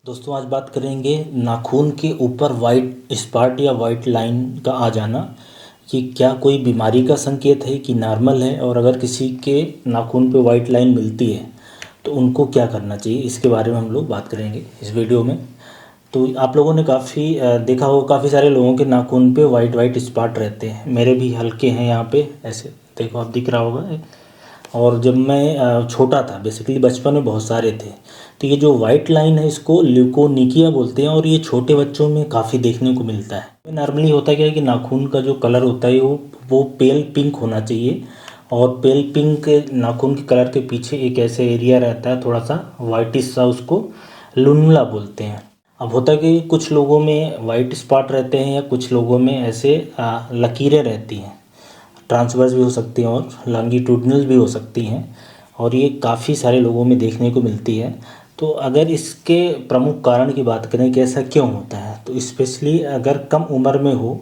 दोस्तों आज बात करेंगे नाखून के ऊपर वाइट स्पॉट या वाइट लाइन का आ जाना कि क्या कोई बीमारी का संकेत है कि नॉर्मल है, और अगर किसी के नाखून पे वाइट लाइन मिलती है तो उनको क्या करना चाहिए, इसके बारे में हम लोग बात करेंगे इस वीडियो में। तो आप लोगों ने काफ़ी देखा होगा, काफ़ी सारे लोगों के नाखून पे वाइट वाइट स्पॉट रहते हैं। मेरे भी हल्के हैं यहाँ पे, ऐसे देखो आप, दिख रहा होगा। और जब मैं छोटा था, बेसिकली बचपन में बहुत सारे थे। तो ये जो वाइट लाइन है इसको ल्यूकोनिकिया बोलते हैं, और ये छोटे बच्चों में काफ़ी देखने को मिलता है। नॉर्मली होता क्या है कि नाखून का जो कलर होता है वो पेल पिंक होना चाहिए, और पेल पिंक नाखून के कलर के पीछे एक ऐसे एरिया रहता है थोड़ा सा वाइटिश सा, उसको लुनुला बोलते हैं। अब होता है कि कुछ लोगों में वाइट स्पॉट रहते हैं या कुछ लोगों में ऐसे लकीरें रहती हैं, ट्रांसवर्स भी हो सकती हैं और लॉन्गिट्यूडिनल भी हो सकती हैं, और ये काफ़ी सारे लोगों में देखने को मिलती है। तो अगर इसके प्रमुख कारण की बात करें कि ऐसा क्यों होता है, तो स्पेशली अगर कम उम्र में हो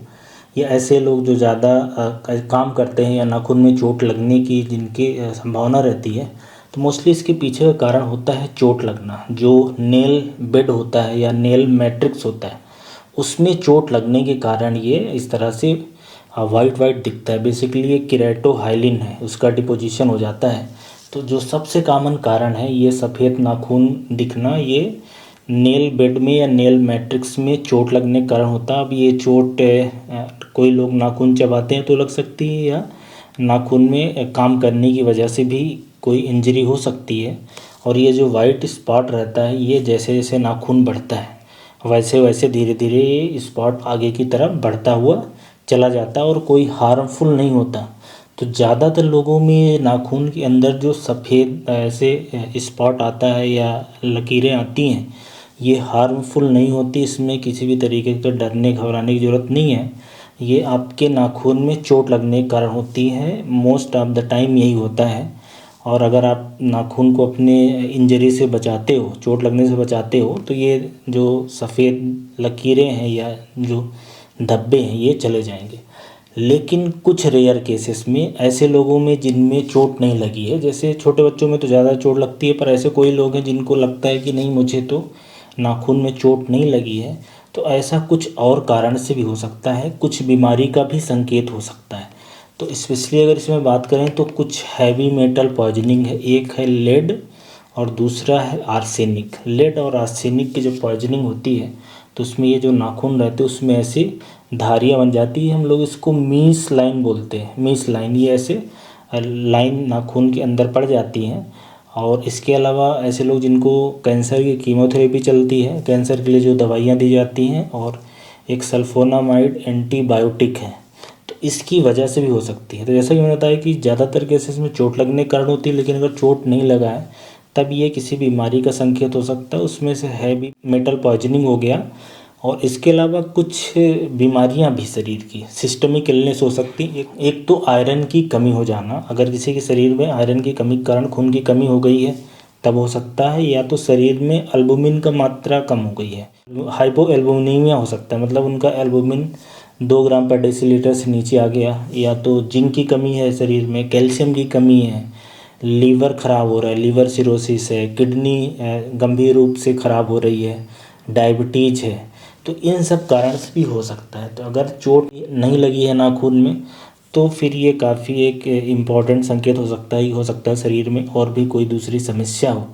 या ऐसे लोग जो ज़्यादा काम करते हैं या नाखून में चोट लगने की जिनकी संभावना रहती है, तो मोस्टली इसके पीछे का कारण होता है चोट लगना। जो नेल बेड होता है या नेल मैट्रिक्स होता है, उसमें चोट लगने के कारण ये इस तरह से वाइट वाइट दिखता है। बेसिकली ये केराटोहाइलिन है, उसका डिपोजिशन हो जाता है। तो जो सबसे कॉमन कारण है ये सफ़ेद नाखून दिखना, ये नेल बेड में या नेल मैट्रिक्स में चोट लगने के कारण होता है। अब ये चोट कोई लोग नाखून चबाते हैं तो लग सकती है, या नाखून में काम करने की वजह से भी कोई इंजरी हो सकती है। और ये जो वाइट स्पॉट रहता है, ये जैसे जैसे नाखून बढ़ता है वैसे वैसे धीरे धीरे ये स्पॉट आगे की तरफ बढ़ता हुआ चला जाता है और कोई हार्मफुल नहीं होता। तो ज़्यादातर लोगों में नाखून के अंदर जो सफ़ेद ऐसे स्पॉट आता है या लकीरें आती हैं, ये हार्मफुल नहीं होती। इसमें किसी भी तरीके का डरने घबराने की ज़रूरत नहीं है। ये आपके नाखून में चोट लगने के कारण होती है, मोस्ट ऑफ द टाइम यही होता है। और अगर आप नाखून को अपने इंजरी से बचाते हो, चोट लगने से बचाते हो, तो ये जो सफ़ेद लकीरें हैं या जो धब्बे हैं ये चले जाएंगे। लेकिन कुछ रेयर केसेस में ऐसे लोगों में जिनमें चोट नहीं लगी है, जैसे छोटे बच्चों में तो ज़्यादा चोट लगती है, पर ऐसे कोई लोग हैं जिनको लगता है कि नहीं मुझे तो नाखून में चोट नहीं लगी है, तो ऐसा कुछ और कारण से भी हो सकता है, कुछ बीमारी का भी संकेत हो सकता है। तो स्पेशली अगर इसमें बात करें तो कुछ हैवी मेटल पॉइजनिंग है, एक है लेड और दूसरा है आर्सेनिक। लेड और आर्सेनिक की जो पॉइजनिंग होती है तो उसमें ये जो नाखून रहते हैं उसमें ऐसी धारियाँ बन जाती है, हम लोग इसको मीस लाइन बोलते हैं। मीस लाइन, ये ऐसे लाइन नाखून के अंदर पड़ जाती हैं। और इसके अलावा ऐसे लोग जिनको कैंसर की कीमोथेरेपी चलती है, कैंसर के लिए जो दवाइयाँ दी जाती हैं, और एक सल्फोनामाइड एंटीबायोटिक है, तो इसकी वजह से भी हो सकती है। तो जैसा कि मैंने बताया कि ज़्यादातर केसेस में चोट लगने के कारण होती है, लेकिन अगर चोट नहीं लगा है तब ये किसी बीमारी का संकेत हो सकता है। उसमें से हैवी मेटल पॉइजनिंग हो गया, और इसके अलावा कुछ बीमारियां भी शरीर की सिस्टमिक इलनेस हो सकती है। एक तो आयरन की कमी हो जाना, अगर किसी के शरीर में आयरन की कमी के कारण खून की कमी हो गई है तब हो सकता है, या तो शरीर में एल्बुमिन का मात्रा कम हो गई है, हाइपो एल्बुमिनीमिया हो सकता है, मतलब उनका एल्बुमिन 2 ग्राम पर डेसीलीटर से नीचे आ गया। या तो जिंक की कमी है शरीर में, कैल्शियम की कमी है, लीवर ख़राब हो रहा है, लीवर सिरोसिस है, किडनी गंभीर रूप से ख़राब हो रही है, डायबिटीज़ है, तो इन सब कारण से भी हो सकता है। तो अगर चोट नहीं लगी है नाखून में तो फिर ये काफ़ी एक इम्पॉर्टेंट संकेत हो सकता है शरीर में और भी कोई दूसरी समस्या हो,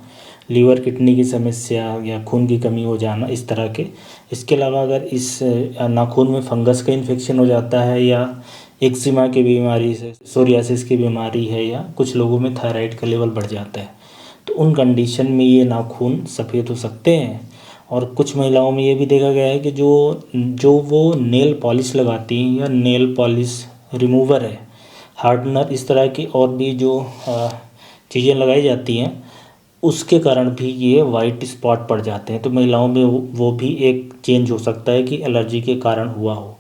लीवर किडनी की समस्या या खून की कमी हो जाना, इस तरह के। इसके अलावा अगर इस नाखून में फंगस का इन्फेक्शन हो जाता है, या एक्जिमा की बीमारी से, सोरियासिस की बीमारी है, या कुछ लोगों में थायराइड का लेवल बढ़ जाता है, तो उन कंडीशन में ये नाखून सफ़ेद हो सकते हैं। और कुछ महिलाओं में ये भी देखा गया है कि जो वो नेल पॉलिश लगाती हैं या नेल पॉलिश रिमूवर है, हार्डनर, इस तरह की और भी जो चीज़ें लगाई जाती हैं, उसके कारण भी ये वाइट स्पॉट पड़ जाते हैं। तो महिलाओं में वो भी एक चेंज हो सकता है कि एलर्जी के कारण हुआ हो।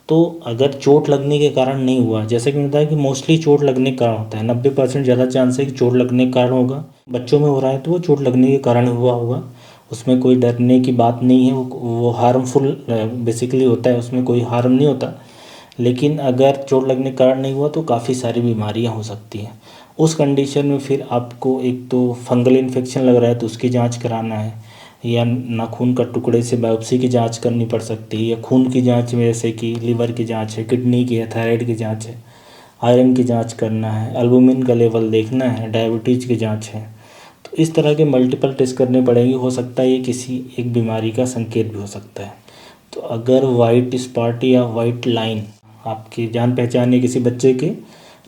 तो अगर चोट लगने के कारण नहीं हुआ, जैसे कि मैंने बताया कि मोस्टली चोट लगने के कारण होता है, 90% ज़्यादा चांस है कि चोट लगने के कारण होगा। बच्चों में हो रहा है तो वो चोट लगने के कारण हुआ होगा, उसमें कोई डरने की बात नहीं है। वो हार्मफुल बेसिकली होता है, उसमें कोई हार्म नहीं होता। लेकिन अगर चोट लगने के कारण नहीं हुआ तो काफ़ी सारी बीमारियां हो सकती हैं। उस कंडीशन में फिर आपको एक तो फंगल इन्फेक्शन लग रहा है तो उसकी जांच कराना है, या नाखून का टुकड़े से बायोप्सी की जांच करनी पड़ सकती है, या खून की जांच में जैसे कि लीवर की जांच है, किडनी की है, थायराइड की जांच है, आयरन की जांच करना है, एल्बुमिन का लेवल देखना है, डायबिटीज़ की जांच है। तो इस तरह के मल्टीपल टेस्ट करने पड़ेंगे। हो सकता है ये किसी एक बीमारी का संकेत भी हो सकता है। तो अगर वाइट स्पॉट या वाइट लाइन आपकी जान पहचान या किसी बच्चे के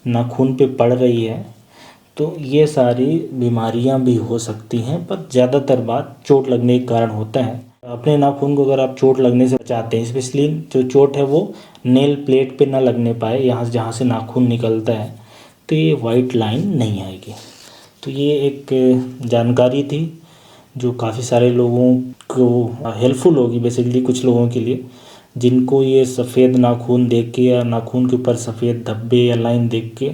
नाखून पे पड़ रही है, तो ये सारी बीमारियां भी हो सकती हैं, पर ज़्यादातर बात चोट लगने के कारण होता है। अपने नाखून को अगर आप चोट लगने से बचाते हैं, स्पेशली जो चोट है वो नेल प्लेट पे ना लगने पाए, यहाँ जहाँ से नाखून निकलता है, तो ये वाइट लाइन नहीं आएगी। तो ये एक जानकारी थी जो काफ़ी सारे लोगों को हेल्पफुल होगी, बेसिकली कुछ लोगों के लिए जिनको ये सफ़ेद नाखून देख के या नाखून के ऊपर सफ़ेद धब्बे या लाइन देख के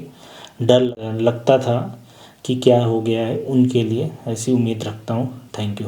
डर लगता था कि क्या हो गया है, उनके लिए ऐसी उम्मीद रखता हूँ। Thank you.